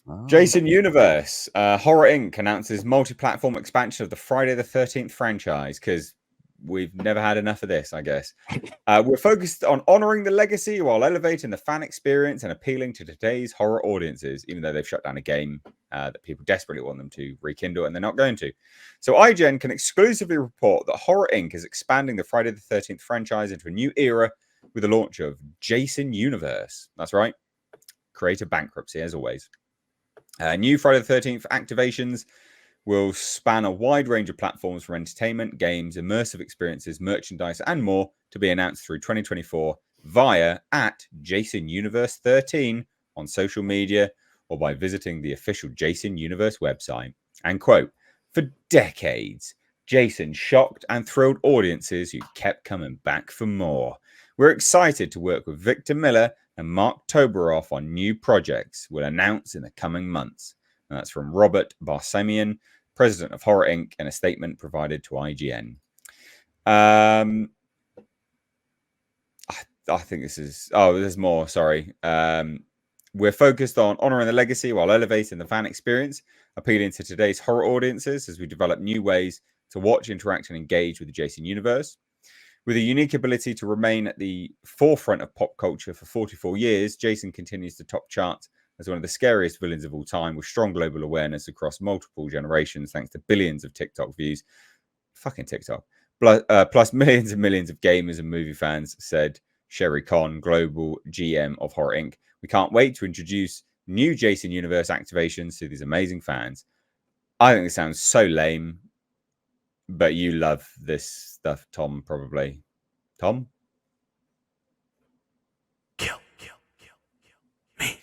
Oh. Jason Universe, Horror Inc. announces multi-platform expansion of the Friday the 13th franchise because we've never had enough of this, I guess. We're focused on honoring the legacy while elevating the fan experience and appealing to today's horror audiences, even though they've shut down a game that people desperately want them to rekindle, and they're not going to. So IGN can exclusively report that Horror Inc. is expanding the Friday the 13th franchise into a new era with the launch of Jason Universe. That's right. Creative bankruptcy, as always. New Friday the 13th activations will span a wide range of platforms for entertainment, games, immersive experiences, merchandise, and more to be announced through 2024 via at Jason Universe 13 on social media or by visiting the official Jason Universe website. And quote, for decades, Jason shocked and thrilled audiences who kept coming back for more. We're excited to work with Victor Miller and Mark Toberoff on new projects we'll announce in the coming months. And that's from Robert Barsamian, president of Horror Inc., in a statement provided to IGN. I think this is... Oh, there's more, sorry. We're focused on honoring the legacy while elevating the fan experience, appealing to today's horror audiences as we develop new ways to watch, interact, and engage with the Jason universe. With a unique ability to remain at the forefront of pop culture for 44 years, Jason continues to top charts as one of the scariest villains of all time, with strong global awareness across multiple generations, thanks to billions of TikTok views. Fucking TikTok. Plus millions and millions of gamers and movie fans, said Sherry Conn, global GM of Horror Inc. We can't wait to introduce new Jason Universe activations to these amazing fans. I think this sounds so lame. But you love this stuff, Tom, probably. Tom? Kill. Me.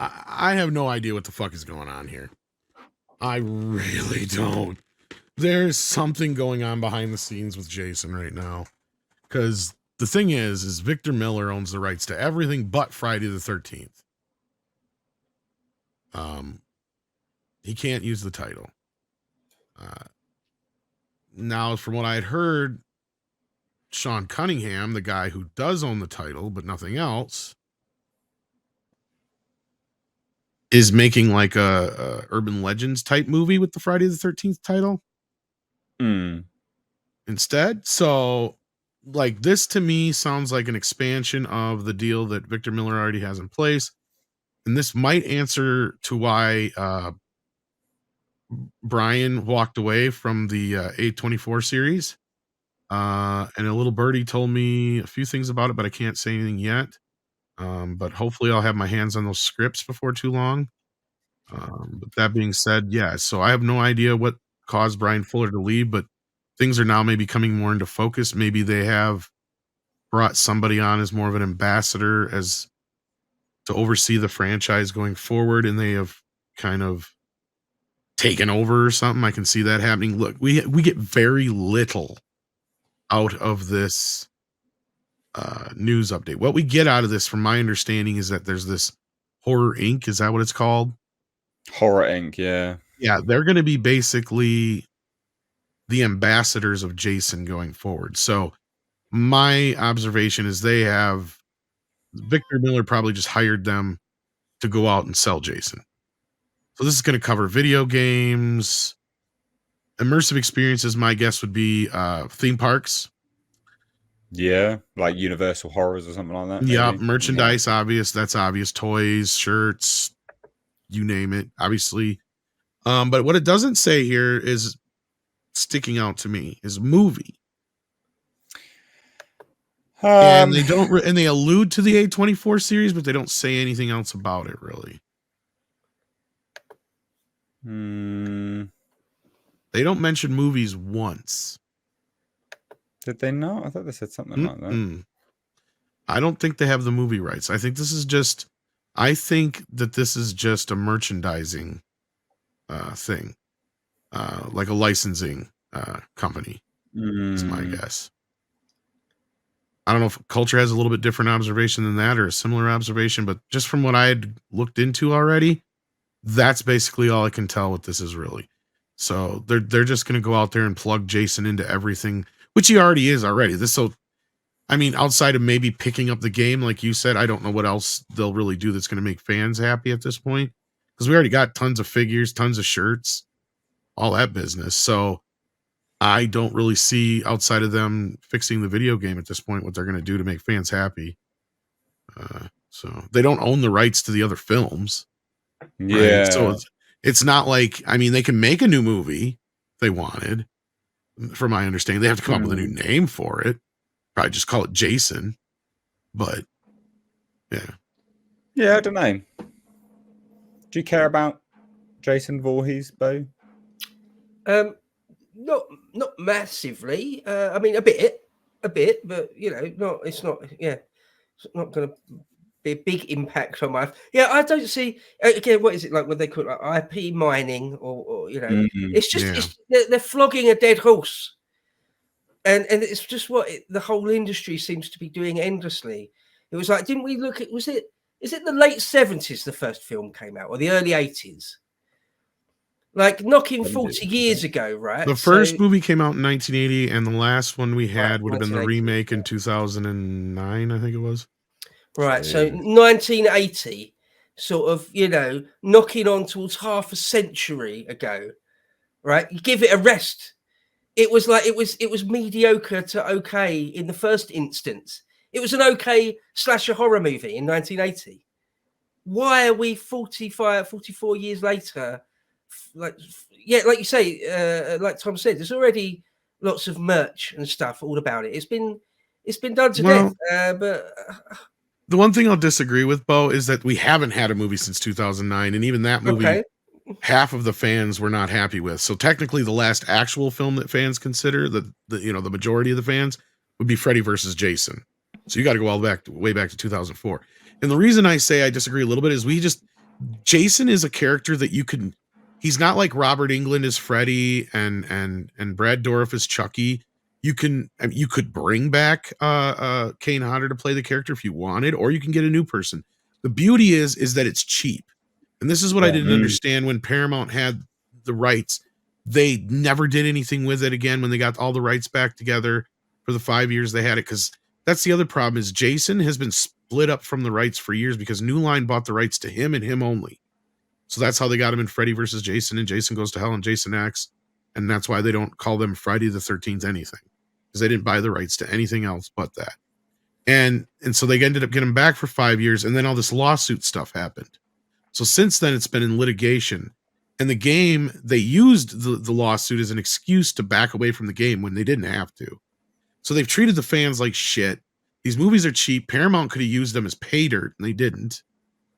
I have no idea what the fuck is going on here. I really don't. There's something going on behind the scenes with Jason right now. Because the thing is Victor Miller owns the rights to everything but Friday the 13th. He can't use the title. Now, from what I had heard, Sean Cunningham, the guy who does own the title but nothing else, is making like a urban legends type movie with the Friday the 13th title instead. So like this to me sounds like an expansion of the deal that Victor Miller already has in place. And this might answer to why Brian walked away from the A24 series. And a little birdie told me a few things about it, but I can't say anything yet. But hopefully I'll have my hands on those scripts before too long. But that being said, yeah, so I have no idea what caused Brian Fuller to leave, but things are now maybe coming more into focus. Maybe they have brought somebody on as more of an ambassador as to oversee the franchise going forward, and they have kind of taken over or something. I can see that happening. Look, we get very little out of this news update. What we get out of this, from my understanding, is that there's this Horror Inc. Is that what it's called? Horror Inc. Yeah. They're going to be basically the ambassadors of Jason going forward. So my observation is they have Victor Miller probably just hired them to go out and sell Jason. So this is going to cover video games, immersive experiences. My guess would be theme parks. Yeah, like Universal Horrors or something like that. Maybe. Yeah, merchandise, obvious. That's obvious. Toys, shirts, you name it, obviously. But what it doesn't say here is sticking out to me is movie. And they don't, and they allude to the A24 series, but they don't say anything else about it, really. They don't mention movies once. Did they not? I thought they said something like that. I don't think they have the movie rights. I think this is just, I think that this is just a merchandising thing, like a licensing company. Is my guess. I don't know if Culture has a little bit different observation than that or a similar observation, but just from what I had looked into already, that's basically all I can tell what this is really. So they're just going to go out there and plug Jason into everything, which he already is already. I mean, outside of maybe picking up the game, like you said, I don't know what else they'll really do that's going to make fans happy at this point. Because we already got tons of figures, tons of shirts, all that business. So I don't really see outside of them fixing the video game at this point what they're going to do to make fans happy. So they don't own the rights to the other films, right? So Yeah. it's not like, I mean, they can make a new movie if they wanted. From my understanding, they have to come up with a new name for it. Probably just call it Jason. But yeah. Yeah, I don't know. Do you care about Jason Voorhees, Bo? Not massively. I mean, a bit, but you know, not. It's not. Yeah, it's not going to be a big impact on my life. Yeah, I don't see. Again, what is it like when they call it like IP mining, or you know, it's just they're flogging a dead horse, and it's just what the whole industry seems to be doing endlessly. It was like, didn't we look at? Is it the late 70s the first film came out, or the early 80s? Like knocking 40 years ago, right? The first movie came out in 1980, and the last one we had would have been the remake in 2009, I think it was. Right. So 1980, sort of, you know, knocking on towards half a century ago, right? You give it a rest. It was like it was mediocre to okay in the first instance. It was an okay slasher horror movie in 1980. Why are we 44 years later? Like, yeah, like you say, like Tom said, there's already lots of merch and stuff all about it. It's been done to death. But the one thing I'll disagree with, Bo, is that we haven't had a movie since 2009, and even that movie, half of the fans were not happy with. So technically, the last actual film that fans consider the majority of the fans would be Freddy versus Jason. So you got to go way back to 2004. And the reason I say I disagree a little bit is Jason is a character that you can. He's not like Robert Englund as Freddy and Brad Dourif as Chucky. You could bring back Kane Hodder to play the character if you wanted, or you can get a new person. The beauty is that it's cheap. And this is what I didn't understand when Paramount had the rights. They never did anything with it again when they got all the rights back together for the 5 years they had it. Because that's the other problem is Jason has been split up from the rights for years because New Line bought the rights to him and him only. So that's how they got him in Freddy versus Jason and Jason Goes to Hell and Jason X. And that's why they don't call them Friday the 13th anything. Because they didn't buy the rights to anything else but that. And so they ended up getting him back for 5 years, and then all this lawsuit stuff happened. So since then, it's been in litigation. And the game, they used the lawsuit as an excuse to back away from the game when they didn't have to. So they've treated the fans like shit. These movies are cheap. Paramount could have used them as pay dirt, and they didn't.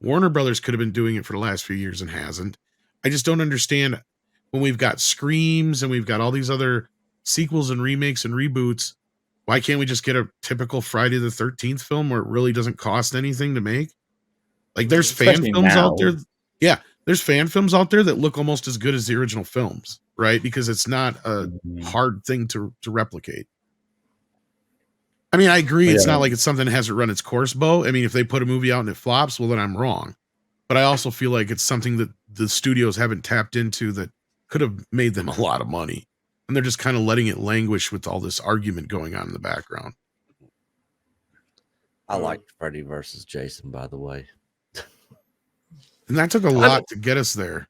Warner Brothers could have been doing it for the last few years and hasn't. I just don't understand when we've got Screams and we've got all these other sequels and remakes and reboots. Why can't we just get a typical Friday the 13th film where it really doesn't cost anything to make? Like there's fan films out there. Yeah, there's fan films out there that look almost as good as the original films, right? Because it's not a hard thing to replicate. I mean, I agree. It's not like it's something that hasn't run its course, Bo. I mean, if they put a movie out and it flops, well, then I'm wrong. But I also feel like it's something that the studios haven't tapped into that could have made them a lot of money. And they're just kind of letting it languish with all this argument going on in the background. I liked Freddy versus Jason, by the way. And that took a lot to get us there.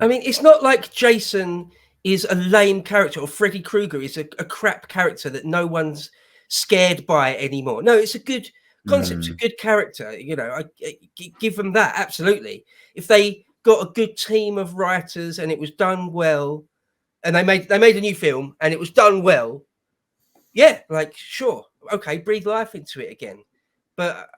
I mean, it's not like Jason is a lame character or Freddy Krueger is a crap character that no one's scared by anymore. No, it's a good concept, a good character. You know, I give them that, absolutely. If they got a good team of writers and it was done well, and they made a new film and it was done well, yeah, like sure, okay, breathe life into it again. But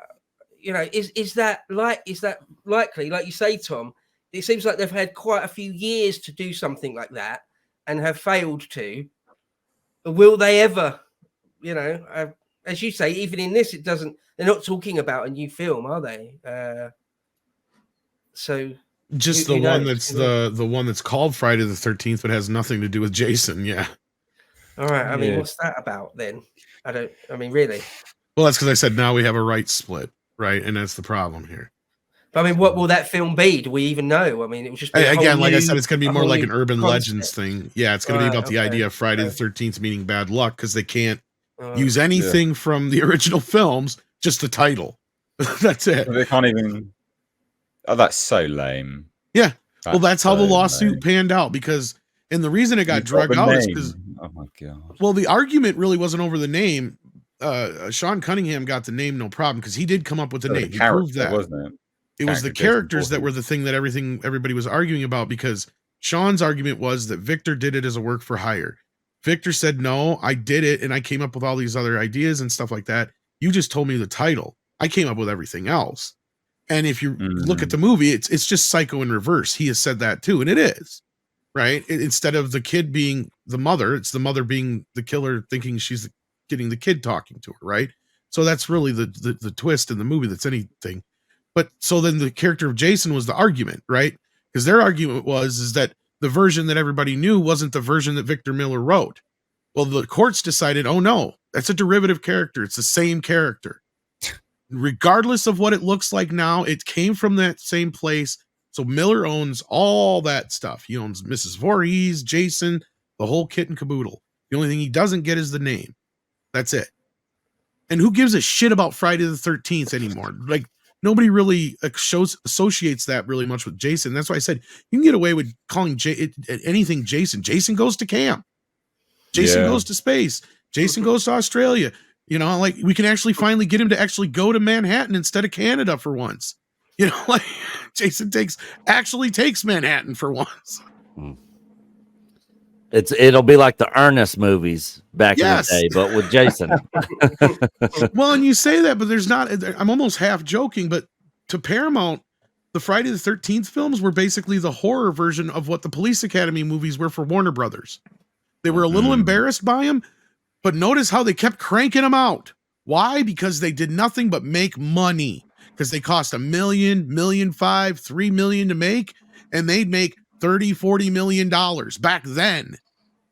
you know, is that likely? Like you say, Tom, it seems like they've had quite a few years to do something like that and have failed to. Will they ever? You know, as you say, even in this, it doesn't. They're not talking about a new film, are they? So just the one that's the one that's called Friday the 13th, but has nothing to do with Jason. Yeah. All right. I mean, what's that about then? I mean, really. Well, that's because I said now we have a rights split, right? And that's the problem here. But I mean, what will that film be? Do we even know? I mean, it was just again, like I said, it's going to be more like an urban legends thing. Yeah, it's going to be about the idea of Friday the 13th meaning bad luck because they can't use anything from the original films, just the title. That's it. They can't even. Oh, that's so lame. Yeah. Well, that's how the so lawsuit lame. panned out because, and the reason it got You've drug the out is name. because, Oh my god. well, the argument really wasn't over the name. Sean Cunningham got the name no problem because he did come up with the name. He proved that, wasn't it? It was the characters that were the thing that everybody was arguing about, because Sean's argument was that Victor did it as a work for hire. Victor said, no, I did it and I came up with all these other ideas and stuff like that. You just told me the title. I came up with everything else. And if you look at the movie, it's just Psycho in reverse. He has said that too, and it is, right? Instead of the kid being the mother, it's the mother being the killer, thinking she's getting the kid talking to her, right? So that's really the twist in the movie that's anything. But so then the character of Jason was the argument, right? Because their argument is that the version that everybody knew wasn't the version that Victor Miller wrote. Well, the courts decided, oh no, that's a derivative character. It's the same character. Regardless of what it looks like now, it came from that same place. So Miller owns all that stuff. He owns Mrs. Voorhees, Jason, the whole kit and caboodle. The only thing he doesn't get is the name. That's it. And who gives a shit about Friday the 13th anymore? Like, nobody really associates that really much with Jason. That's why I said you can get away with calling anything Jason. Jason goes to camp. Jason goes to space. Jason goes to Australia. You know, like, we can actually finally get him to actually go to Manhattan instead of Canada for once. You know, like, Jason actually takes Manhattan for once. It'll be like the Ernest movies back in the day, but with Jason. Well, and you say that, but there's not. I'm almost half joking, but to Paramount, the Friday the 13th films were basically the horror version of what the Police Academy movies were for Warner Brothers. They were a little embarrassed by them, but notice how they kept cranking them out. Why? Because they did nothing but make money. Because they cost $1 million, $1.5 million, $3 million to make, and they'd make $30-40 million back then.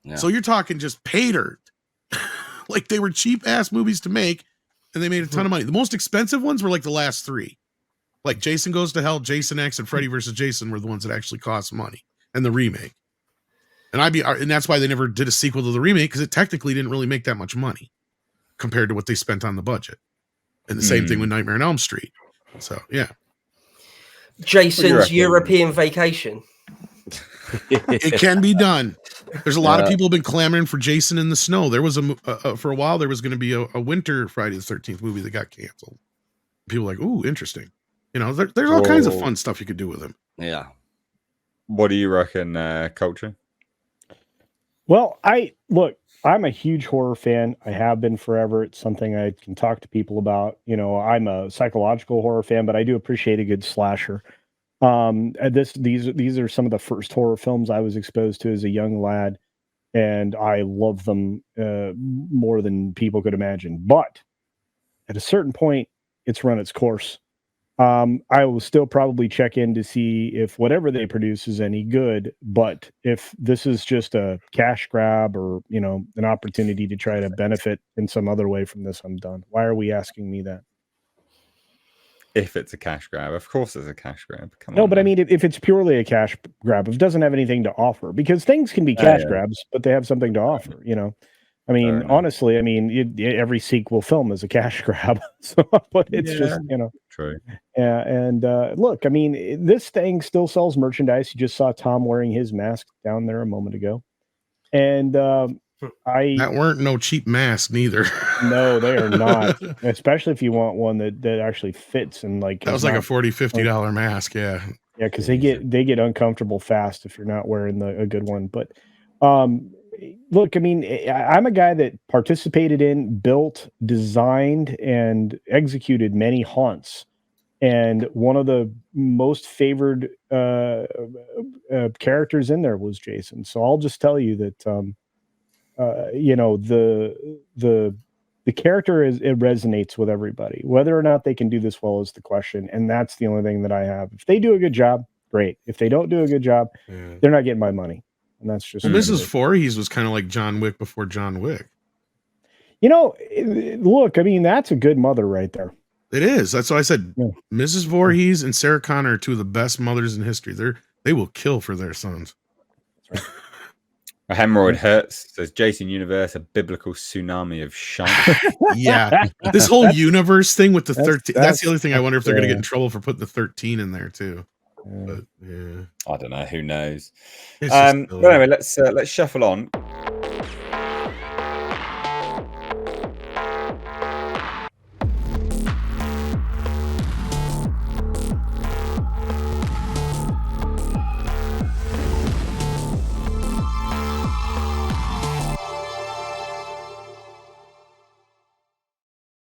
Yeah. So you're talking just pay dirt. Like, they were cheap ass movies to make, and they made a ton of money. The most expensive ones were like the last three. Like Jason Goes to Hell, Jason X, and Freddy vs. Jason were the ones that actually cost money, and the remake. And that's why they never did a sequel to the remake, because it technically didn't really make that much money compared to what they spent on the budget. And the same thing with Nightmare on Elm Street. So, yeah. Jason's European Vacation. It can be done. There's a lot of people have been clamoring for Jason in the Snow. There was for a while, there was going to be a winter Friday the 13th movie that got canceled. People were like, ooh, interesting. You know, there's all kinds of fun stuff you could do with him. Yeah. What do you reckon, Culture? Well, I'm a huge horror fan. I have been forever. It's something I can talk to people about. You know, I'm a psychological horror fan, but I do appreciate a good slasher. These are some of the first horror films I was exposed to as a young lad, and I love them more than people could imagine. But at a certain point, it's run its course. I will still probably check in to see if whatever they produce is any good, but if this is just a cash grab or, you know, an opportunity to try to benefit in some other way from this, I'm done. Why are we asking me that? If it's a cash grab, of course it's a cash grab. No, but I mean, if it's purely a cash grab, if it doesn't have anything to offer, because things can be cash grabs, but they have something to offer, you know? I mean, honestly, I mean, every sequel film is a cash grab. So, but it's just, you know. True. Yeah, and look, I mean, this thing still sells merchandise. You just saw Tom wearing his mask down there a moment ago. And that weren't no cheap mask neither. No, they are not. Especially if you want one that actually fits and like that was like a $40-50 mask, yeah. Yeah, because they get uncomfortable fast if you're not wearing a good one. But look, I mean, I'm a guy that participated in, built, designed, and executed many haunts. And one of the most favored characters in there was Jason. So I'll just tell you that, you know, the character it resonates with everybody. Whether or not they can do this well is the question. And that's the only thing that I have. If they do a good job, great. If they don't do a good job, they're not getting my money. And that's just Mrs. Voorhees was kind of like John Wick before John Wick. You know, look, I mean, that's a good mother right there. It is. That's why I said Mrs. Voorhees and Sarah Connor are two of the best mothers in history. They will kill for their sons. That's right. A hemorrhoid hurts. Says Jason Universe, a biblical tsunami of shite. Yeah, this whole universe thing with the 13. That's the other thing. I wonder if they're going to yeah. get in trouble for putting the 13 in there too. Yeah. But yeah, I don't know. Who knows? it's just But silly. anyway, let's shuffle on.